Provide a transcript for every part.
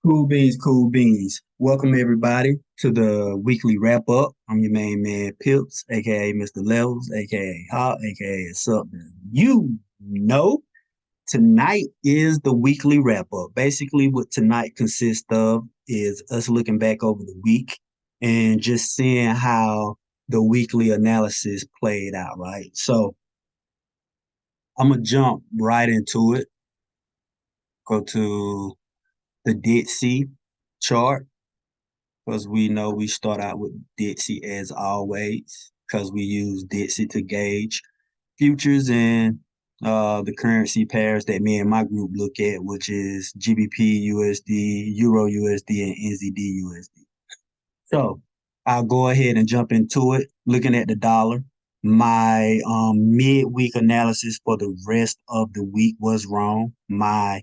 Cool beans, cool beans. Welcome everybody to the weekly wrap up. I'm your main man Pips, aka Mr. Levels, aka Hot, aka something. You know, tonight is the weekly wrap up. Basically, what tonight consists of is us looking back over the week and just seeing how the weekly analysis played out, right? So I'm gonna jump right into it. Go to the Dead Sea chart because we know we start out with Dixie as always, because we use Dixie to gauge futures and the currency pairs that me and my group look at, which is GBP USD, Euro USD, and NZD USD. So I'll go ahead and jump into it. Looking at the dollar, my midweek analysis for the rest of the week was wrong. My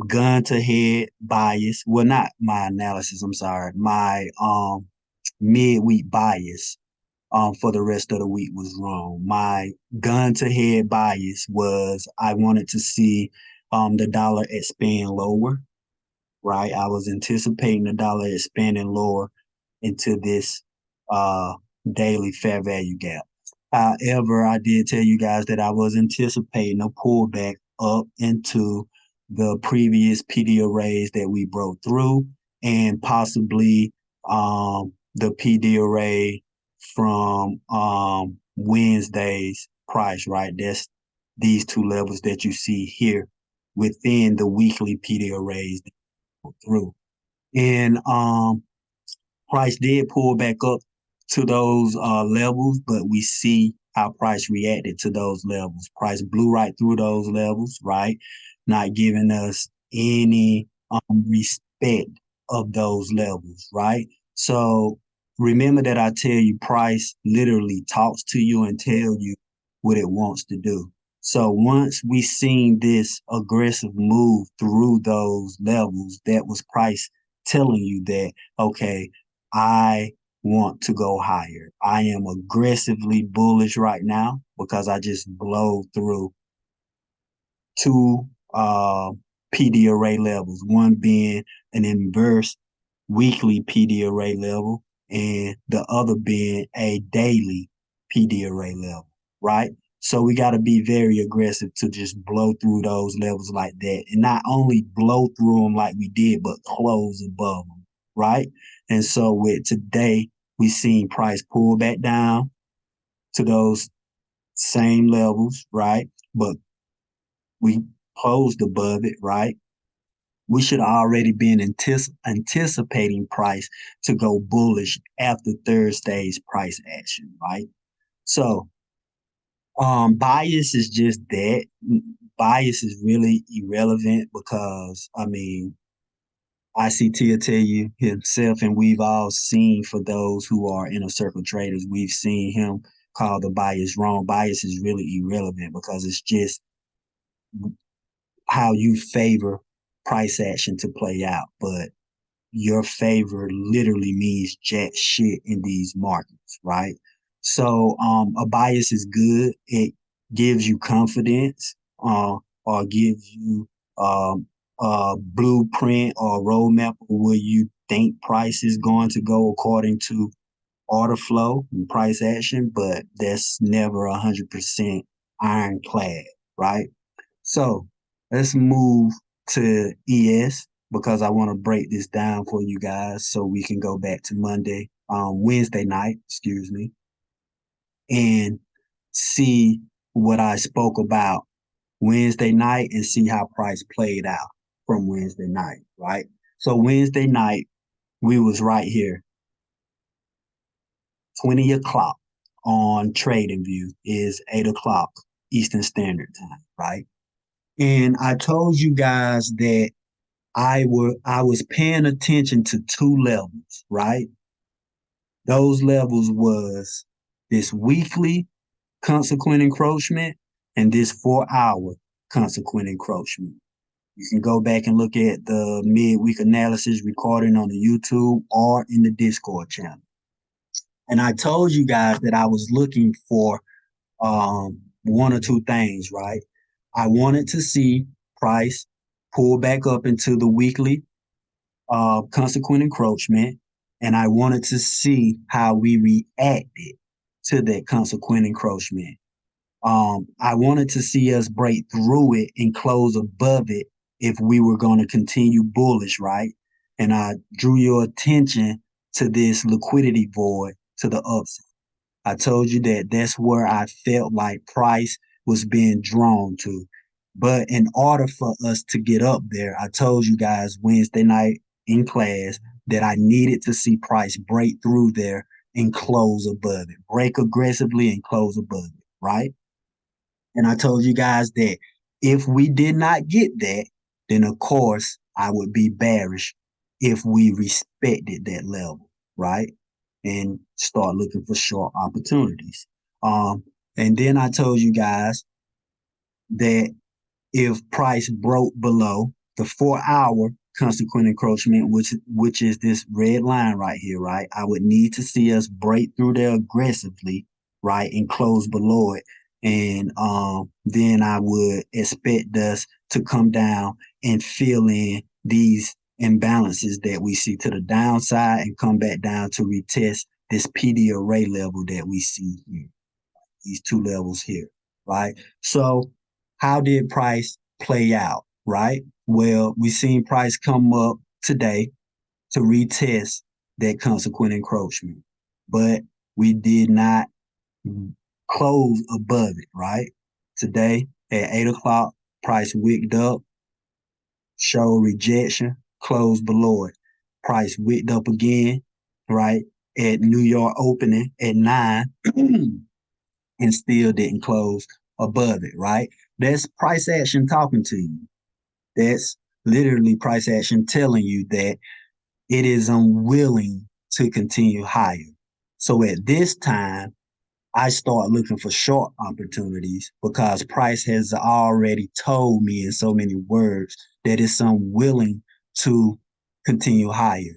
gun to head bias. Well, not my analysis, I'm sorry. My midweek bias for the rest of the week was wrong. My gun to head bias was I wanted to see the dollar expand lower, right? I was anticipating the dollar expanding lower into this uh daily fair value gap. However, I did tell you guys that I was anticipating a pullback up into the previous PD arrays that we broke through and possibly the PD array from Wednesday's price, right? That's these two levels that you see here within the weekly PD arrays that we go through. And price did pull back up to those levels, but we see how price reacted to those levels. Price blew right through those levels, right? Not giving us any respect of those levels, right? So remember that I tell you price literally talks to you and tell you what it wants to do. So once we seen this aggressive move through those levels, that was price telling you that, okay, I want to go higher. I am aggressively bullish right now because I just blow through two PD array levels, one being an inverse weekly PD array level and the other being a daily PD array level, right? So we got to be very aggressive to just blow through those levels like that. And not only blow through them like we did, but close above them, right? And so with today, we seen price pull back down to those same levels, right? But we closed above it, right? We should already been anticipating price to go bullish after Thursday's price action, right? So bias is just that. Bias is really irrelevant because I mean ICT will tell you himself, and we've all seen for those who are inner circle traders, we've seen him call the bias wrong. Bias is really irrelevant because it's just how you favor price action to play out. But your favor literally means jack shit in these markets, right? So a bias is good. It gives you confidence, or gives you a blueprint or roadmap of where you think price is going to go according to order flow and price action, but that's never 100% ironclad, right? So let's move to ES because I want to break this down for you guys so we can go back to Wednesday night, excuse me, and see what I spoke about Wednesday night and see how price played out from Wednesday night, right? So Wednesday night, we was right here, 20 o'clock on TradingView is 8 o'clock Eastern Standard Time, right? And I told you guys that I was paying attention to two levels, right? Those levels was this weekly consequent encroachment and this 4 hour consequent encroachment. You can go back and look at the midweek analysis recording on the YouTube or in the Discord channel. And I told you guys that I was looking for one or two things, right? I wanted to see price pull back up into the weekly consequent encroachment, and I wanted to see how we reacted to that consequent encroachment. I wanted to see us break through it and close above it if we were going to continue bullish, right? And I drew your attention to this liquidity void to the upside. I told you that that's where I felt like price was being drawn to. But in order for us to get up there, I told you guys Wednesday night in class that I needed to see price break through there and close above it, break aggressively and close above it, right? And I told you guys that if we did not get that, then of course I would be bearish if we respected that level, right? And start looking for short opportunities. And then I told you guys that if price broke below the 4 hour consequent encroachment, which is this red line right here, right? I would need to see us break through there aggressively, right, and close below it. And then I would expect us to come down and fill in these imbalances that we see to the downside and come back down to retest this PD array level that we see here, these two levels here, right? So how did price play out, right? Well, we seen price come up today to retest that consequent encroachment, but we did not close above it, right? Today at 8 o'clock, price wicked up, showed rejection, closed below it. Price wicked up again, right? At New York opening at 9 and still didn't close above it, right? That's price action talking to you. That's literally price action telling you that it is unwilling to continue higher. So at this time, I start looking for short opportunities because price has already told me in so many words that it's unwilling to continue higher.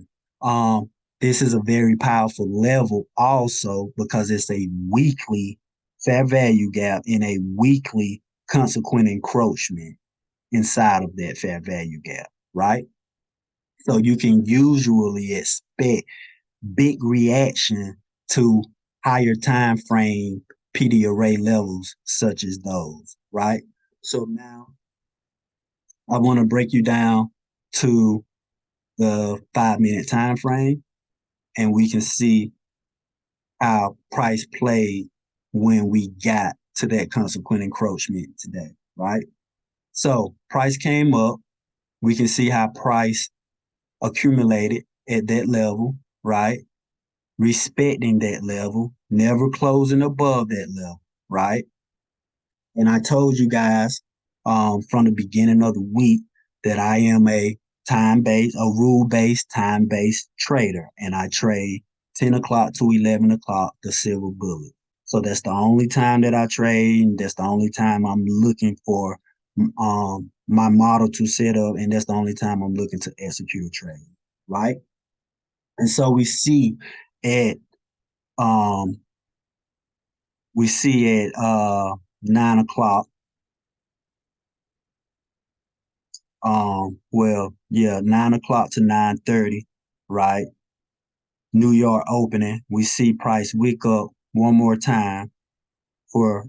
This is a very powerful level also because it's a weekly fair value gap in a weekly consequent encroachment inside of that fair value gap, right? So you can usually expect big reaction to higher time frame PD array levels such as those, right? So now I want to break you down to the 5 minute time frame and we can see how price played when we got to that consequent encroachment today, right? So price came up. We can see how price accumulated at that level, right? Respecting that level, never closing above that level, right? And I told you guys from the beginning of the week that I am a rule-based, time-based trader, and I trade 10 o'clock to 11 o'clock, the silver bullet. So that's the only time that I trade, and that's the only time I'm looking for my model to set up, and that's the only time I'm looking to execute a trade, right? And so at um we see at 9 o'clock, well, yeah, 9 o'clock to 9:30, right? New York opening. We see price wick up one more time for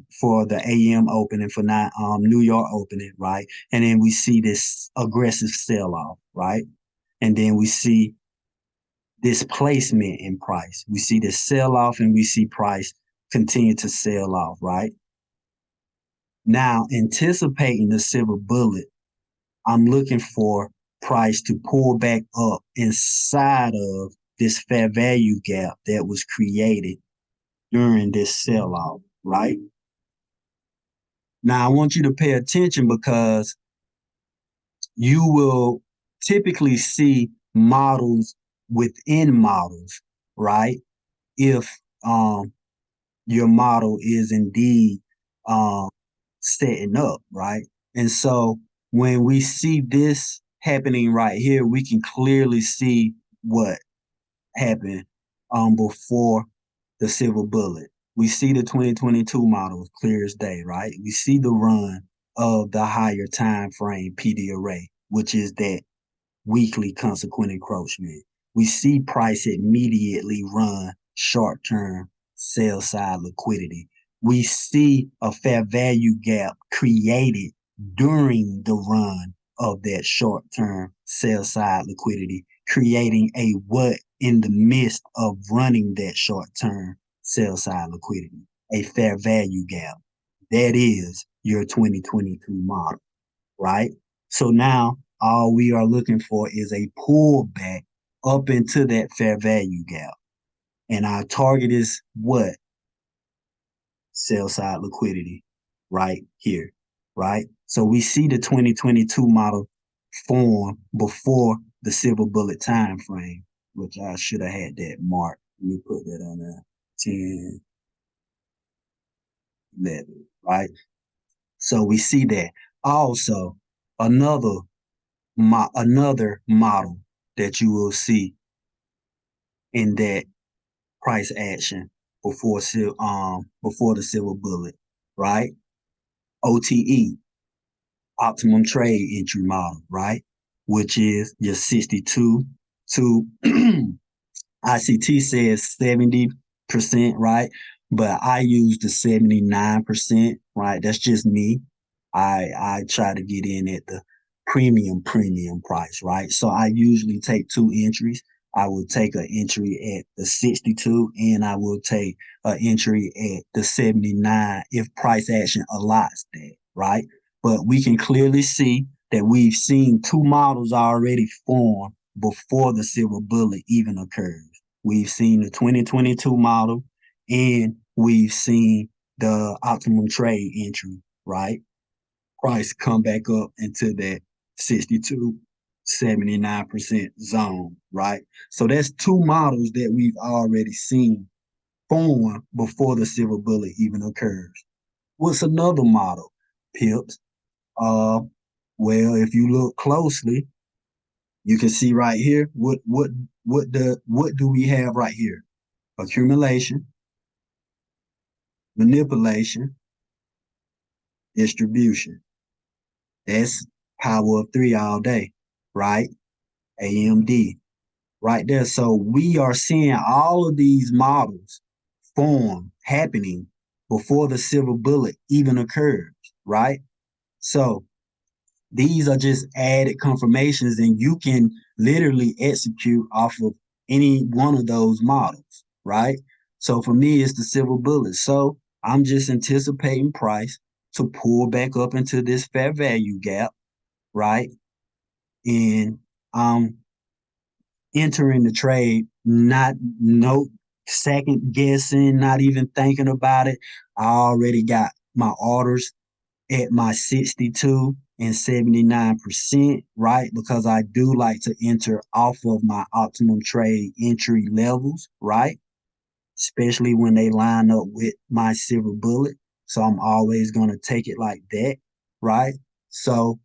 the AM opening for New York opening, right? And then we see this aggressive sell off, right? And then we see displacement in price. We see this sell off and we see price continue to sell off, right? Now, anticipating the silver bullet, I'm looking for price to pull back up inside of this fair value gap that was created during this sell off, right? Now, I want you to pay attention because you will typically see models within models, right? If your model is indeed um, setting up, right? And so when we see this happening right here, we can clearly see what happened before the silver bullet. We see the 2022 model clear as day, right? We see the run of the higher time frame PD array, which is that weekly consequent encroachment. We see price immediately run short-term sell side liquidity. We see a fair value gap created during the run of that short-term sell side liquidity, creating a what in the midst of running that short-term sell side liquidity, a fair value gap. That is your 2022 model, right? So now all we are looking for is a pullback up into that fair value gap. And our target is what? Sell side liquidity right here, right? So we see the 2022 model form before the silver bullet time frame, which I should have had that marked. Let me put that on there. 10, 11, right? So we see that. Also, another another model that you will see in that price action before the silver bullet, right? OTE, optimum trade entry model, right? Which is your 62 to ICT says 70%, right? But I use the 79%, right? That's just me. I try to get in at the premium price, right? So I usually take two entries. I will take an entry at the 62 and I will take an entry at the 79 if price action allots that, right? But we can clearly see that we've seen two models already form before the silver bullet even occurs. We've seen the 2022 model and we've seen the optimum trade entry, right? Price come back up into that 62, 79% zone, right? So that's two models that we've already seen form before the silver bullet even occurs. What's another model, Pips? Uh, well, if you look closely, you can see right here what do we have right here? Accumulation, manipulation, distribution. That's power of three all day, right? AMD, right there. So we are seeing all of these models form happening before the silver bullet even occurs, right? So these are just added confirmations, and you can literally execute off of any one of those models, right? So for me, it's the silver bullet. So I'm just anticipating price to pull back up into this fair value gap, right? And I'm entering the trade, not no second guessing, not even thinking about it. I already got my orders at my 62 and 79%, right? Because I do like to enter off of my optimum trade entry levels, right? Especially when they line up with my silver bullet. So I'm always going to take it like that, right? So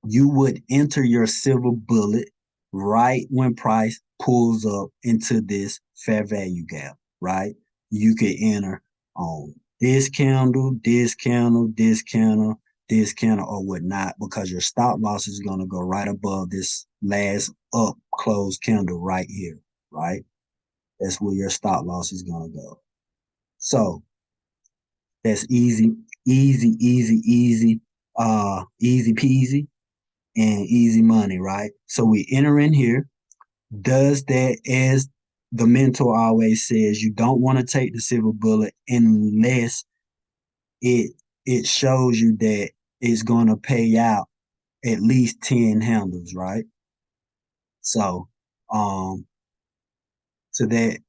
you would enter your silver bullet right when price pulls up into this fair value gap, right? You could enter on this candle, this candle, this candle, this candle, or whatnot, because your stop loss is going to go right above this last up close candle right here, right? That's where your stop loss is going to go. So that's easy peasy and easy money, right? So we enter in here. Does that, as the mentor always says, you don't want to take the silver bullet unless it shows you that it's going to pay out at least 10 handles, right? So um to that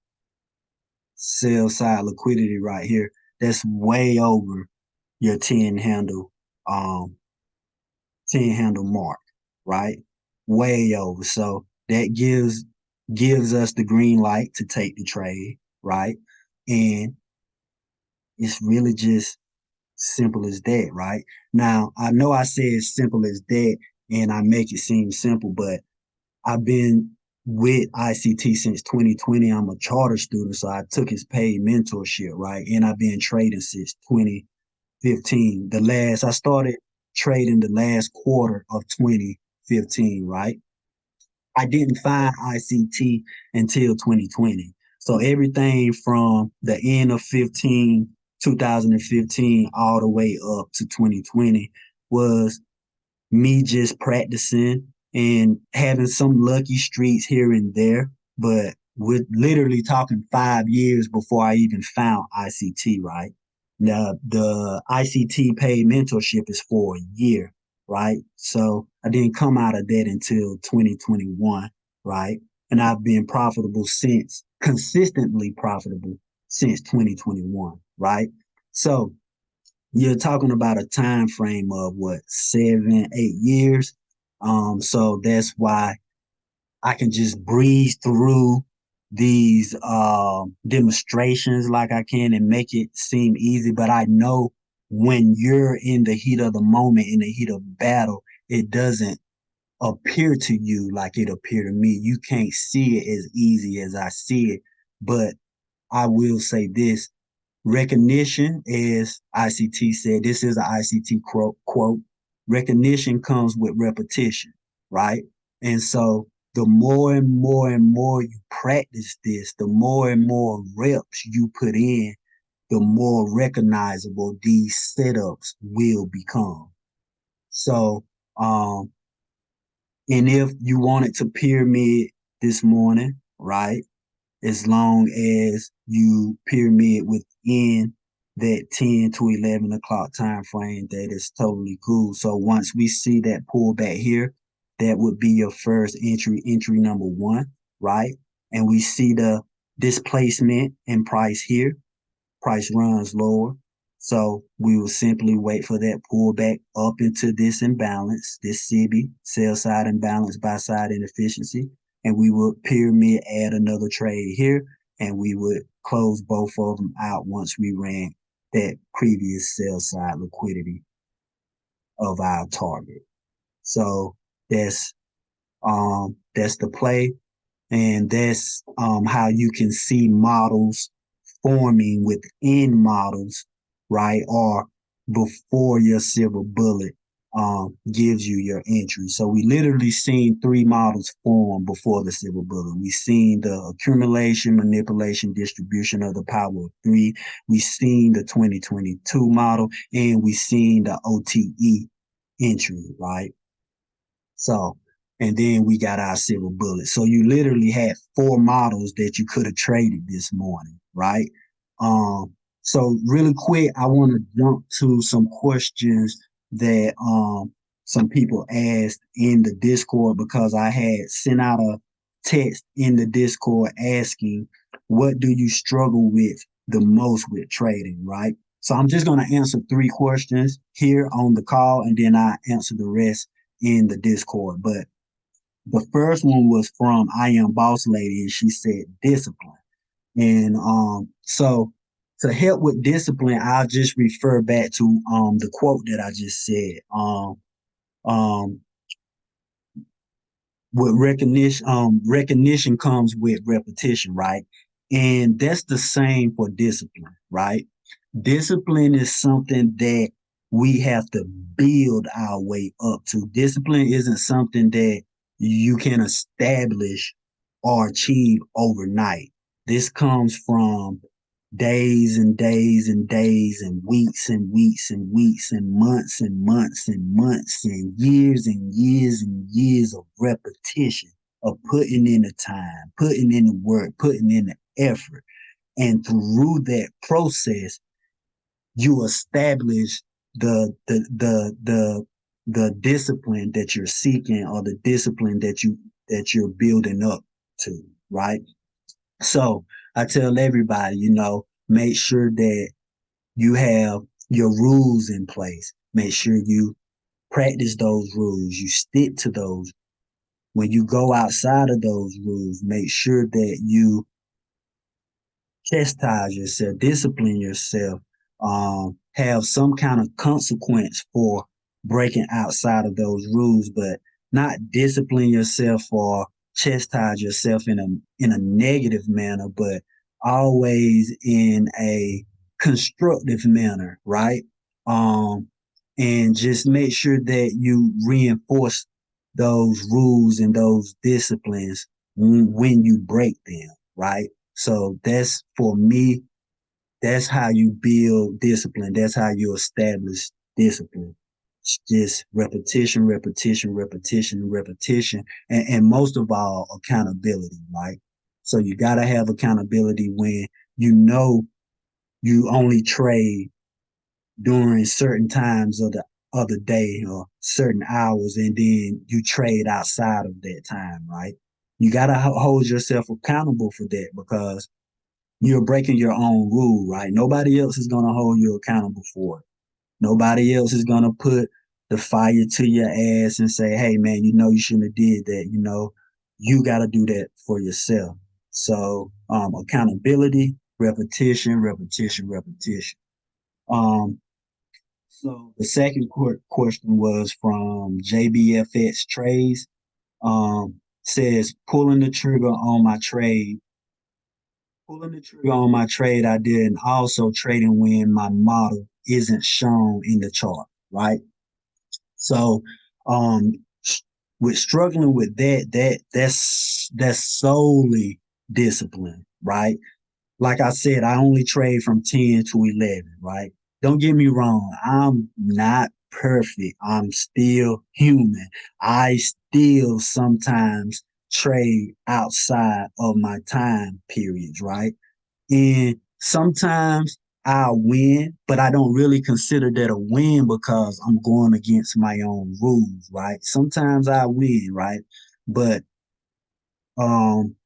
sell side liquidity right here, that's way over your 10 handle um 10 handle mark, right? Way over. So that gives us the green light to take the trade, right? And it's really just simple as that, right? Now, I know I say it's simple as that and I make it seem simple, but I've been with ICT since 2020. I'm a charter student, so I took his paid mentorship, right? And I've been trading since 2015. I started trading the last quarter of 2015, right? I didn't find ICT until 2020. So everything from the end of 2015, all the way up to 2020 was me just practicing and having some lucky streaks here and there. But we're literally talking 5 years before I even found ICT, right? Now, the ICT paid mentorship is for a year, right? So I didn't come out of that until 2021, right? And I've been profitable since, consistently profitable since 2021, right? So you're talking about a time frame of what, 7, 8 years. So that's why I can just breeze through these demonstrations like I can and make it seem easy. But I know when you're in the heat of the moment, in the heat of battle, it doesn't appear to you like it appeared to me. You can't see it as easy as I see it. But I will say this: recognition, as ICT said, this is an ICT quote. Recognition comes with repetition, right? And so the more and more and more you practice this, the more and more reps you put in, the more recognizable these setups will become. So, and if you wanted to pyramid this morning, right? As long as you pyramid within that 10 to 11 o'clock time frame, that is totally cool. So once we see that pullback here, that would be your first entry number one, right? And we see the displacement in price here, price runs lower. So we will simply wait for that pullback up into this imbalance, this CB, sell side imbalance, buy side inefficiency. And we would pyramid add another trade here, and we would close both of them out once we ran that previous sell side liquidity of our target. So that's the play. And that's how you can see models forming within models, right? Or before your silver bullet gives you your entry. So we literally seen three models form before the silver bullet. We seen the accumulation, manipulation, distribution of the power of three. We seen the 2022 model, and we seen the OTE entry, right? So, and then we got our silver bullet. So you literally had four models that you could have traded this morning, right? So really quick, I want to jump to some questions that some people asked in the Discord, because I had sent out a text in the Discord asking, what do you struggle with the most with trading, right? So I'm just going to answer three questions here on the call, and then I answer the rest in the Discord. But the first one was from I Am Boss Lady, and she said discipline. And so to help with discipline, I'll just refer back to the quote that I just said. Um with recognition comes with repetition, right? And that's the same for discipline, right? Discipline is something that we have to build our way up to. Discipline isn't something that you can establish or achieve overnight. This comes from days and days and days and weeks and weeks and weeks and months and months and months and years and years of repetition, of putting in the time, putting in the work, putting in the effort. And through that process, you establish the discipline that you're seeking, or the discipline that you're building up to, right? So I tell everybody, make sure that you have your rules in place. Make sure you practice those rules. You stick to those. When you go outside of those rules, make sure that you chastise yourself, discipline yourself, have some kind of consequence for breaking outside of those rules, but not discipline yourself or chastise yourself in a negative manner, but always in a constructive manner, right? And just make sure that you reinforce those rules and those disciplines when you break them, right? So that's for me, that's how you build discipline. That's how you establish discipline. It's just repetition, repetition, repetition, repetition, and most of all, accountability, right? So you got to have accountability when you know you only trade during certain times of the day or certain hours, and then you trade outside of that time, right? You got to hold yourself accountable for that because you're breaking your own rule, right? Nobody else is going to hold you accountable for it. Nobody else is going to put the fire to your ass and say, hey, man, you know, you shouldn't have did that. You know, you got to do that for yourself. So accountability, repetition, repetition, repetition. Um, so the second question was from JBFX Trades. Says pulling the trigger on my trade I did, and also trading when my model isn't shown in the chart, right? So, um, with struggling with that's solely discipline, right? Like I said, I only trade from 10 to 11, right? Don't get me wrong. I'm not perfect. I'm still human. I still sometimes trade outside of my time periods, right? And sometimes I'll win, but I don't really consider that a win because I'm going against my own rules, right? Sometimes I win, right? But um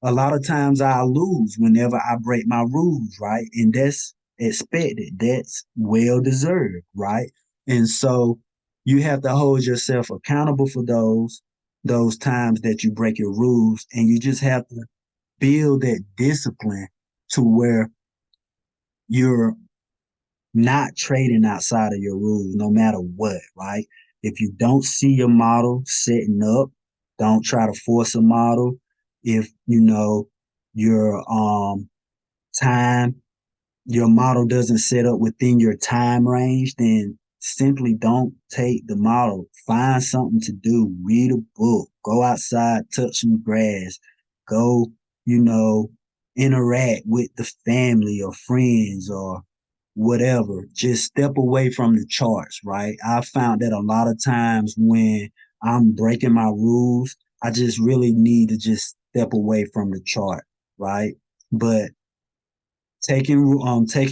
a lot of times I lose whenever I break my rules, right? And that's expected. That's well deserved, right? And so you have to hold yourself accountable for those times that you break your rules, and you just have to build that discipline to where you're not trading outside of your rules no matter what, right? If you don't see your model setting up, don't try to force a model. If you know your time, your model doesn't set up within your time range, then simply don't take the model. Find something to do, read a book, go outside, touch some grass, go, you know, interact with the family or friends or whatever. Just step away from the charts, right? I found that a lot of times when I'm breaking my rules, I just really need to just step away from the chart, right? But taking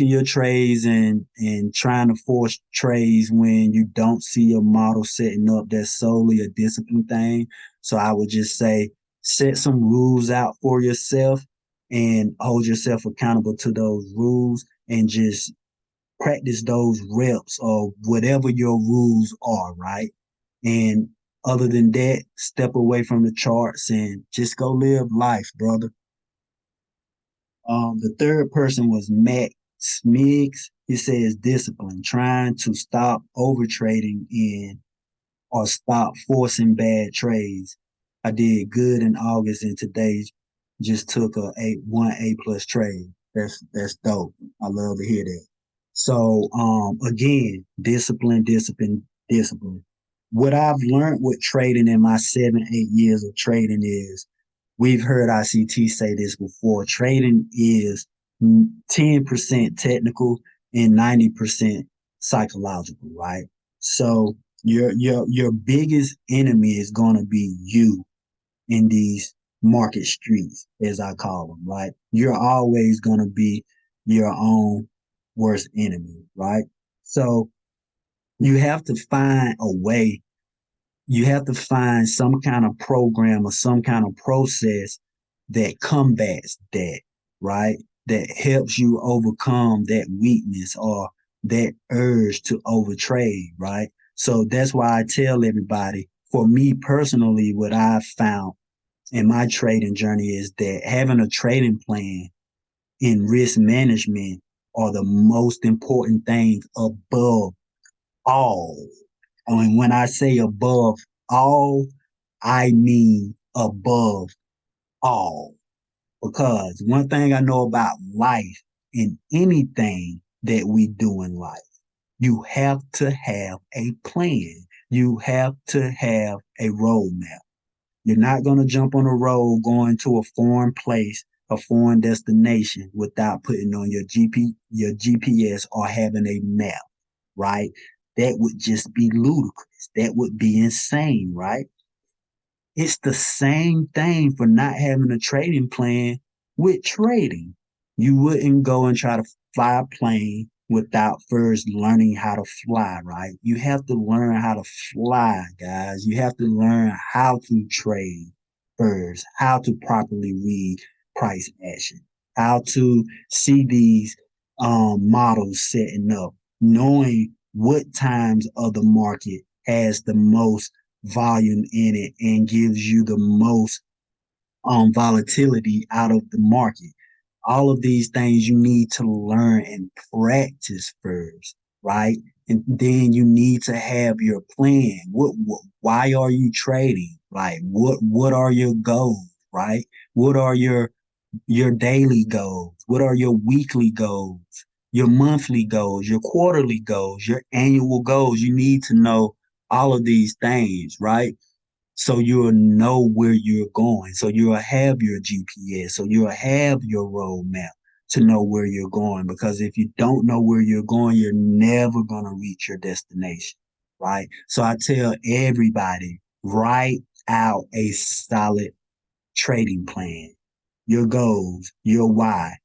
your trades and trying to force trades when you don't see your model setting up, that's solely a discipline thing. So I would just say set some rules out for yourself and hold yourself accountable to those rules, and just practice those reps or whatever your rules are, right? And other than that, step away from the charts and just go live life, brother. The third person was Matt Smiggs. He says discipline, trying to stop overtrading in or stop forcing bad trades. I did good in August, and today just took one A plus trade. That's dope. I love to hear that. So again, discipline, discipline, discipline. What I've learned with trading in my 7, 8 years of trading is, we've heard ICT say this before, trading is 10% technical and 90% psychological, right? So your biggest enemy is going to be you in these market streets, as I call them, right? You're always going to be your own worst enemy, right? So you have to find a way, you have to find some kind of program or some kind of process that combats that, right? That helps you overcome that weakness or that urge to overtrade, right? So that's why I tell everybody, for me personally, what I've found in my trading journey is that having a trading plan and risk management are the most important things above all. I mean, when I say above all, I mean above all. Because one thing I know about life and anything that we do in life, you have to have a plan. You have to have a roadmap. You're not going to jump on a road going to a foreign place, a foreign destination without putting on your GPS or having a map, right? That would just be ludicrous. That would be insane, right? It's the same thing for not having a trading plan with trading. You wouldn't go and try to fly a plane without first learning how to fly, right? You have to learn how to fly, guys. You have to learn how to trade first, how to properly read price action, how to see these models setting up, knowing what times of the market has the most volume in it and gives you the most volatility out of the market. All of these things you need to learn and practice first, right? And then you need to have your plan. Why are you trading? Like, what are your goals, right? What are your daily goals? What are your weekly goals? Your monthly goals, your quarterly goals, your annual goals. You need to know all of these things, right? So you'll know where you're going. So you'll have your GPS. So you'll have your roadmap to know where you're going. Because if you don't know where you're going, you're never going to reach your destination, right? So I tell everybody, write out a solid trading plan, your goals, your why.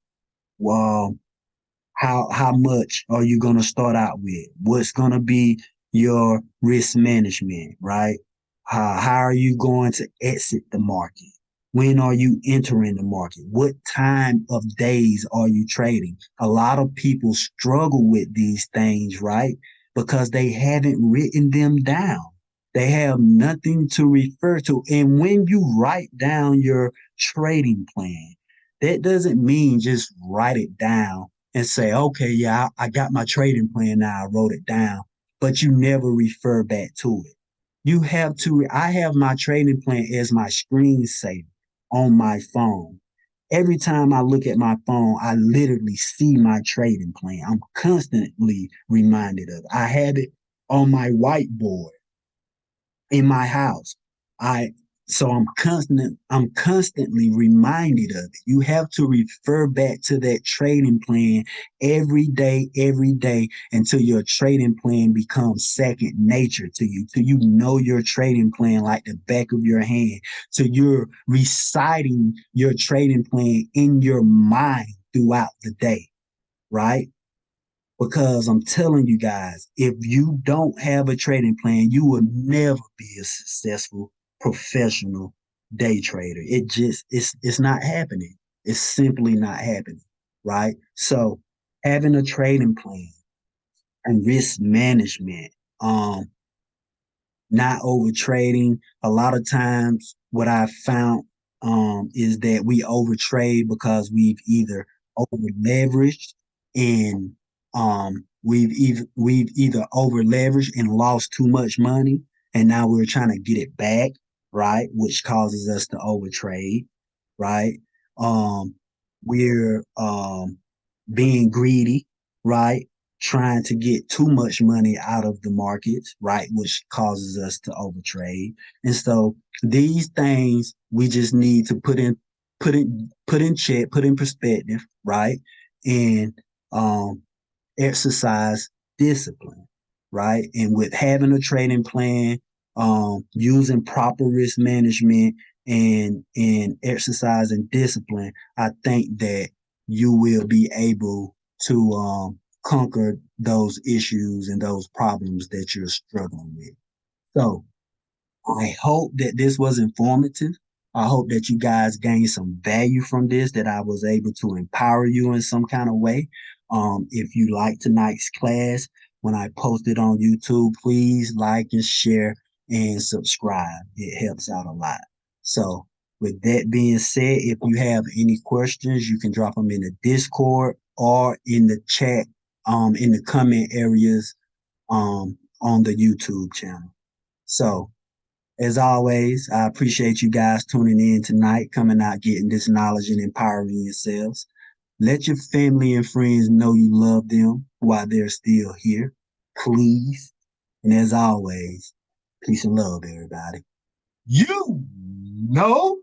Well, how much are you going to start out with? What's going to be your risk management, right? How are you going to exit the market? When are you entering the market? What time of days are you trading? A lot of people struggle with these things, right? Because they haven't written them down. They have nothing to refer to. And when you write down your trading plan, that doesn't mean just write it down and say, okay, yeah, I got my trading plan now. I wrote it down, but you never refer back to it. You have to, I have my trading plan as my screensaver on my phone. Every time I look at my phone, I literally see my trading plan. I'm constantly reminded of it. I have it on my whiteboard in my house. I I'm constantly reminded of it. You have to refer back to that trading plan every day until your trading plan becomes second nature to you, till you know your trading plan like the back of your hand, till you're reciting your trading plan in your mind throughout the day, right? Because I'm telling you guys, if you don't have a trading plan, you will never be a successful professional day trader. It's not happening. It's simply not happening, right? So having a trading plan and risk management, um, not over trading. A lot of times, what I've found is that we overtrade because we've either over leveraged and we've either over leveraged and lost too much money, and now we're trying to get it back, right? Which causes us to overtrade, right? Um, we're being greedy, right? Trying to get too much money out of the markets, right? Which causes us to overtrade. And so these things we just need to put in check, put in perspective, right? And exercise discipline, right? And with having a trading plan, using proper risk management and exercising discipline, I think that you will be able to conquer those issues and those problems that you're struggling with. So I hope that this was informative. I hope that you guys gained some value from this, that I was able to empower you in some kind of way. If you like tonight's class, when I post it on YouTube, please like and share and subscribe. It helps out a lot. So, with that being said, if you have any questions, you can drop them in the Discord or in the chat, in the comment areas, on the YouTube channel. So, as always, I appreciate you guys tuning in tonight, coming out, getting this knowledge and empowering yourselves. Let your family and friends know you love them while they're still here, please. And as always, Peace and love, everybody. You know.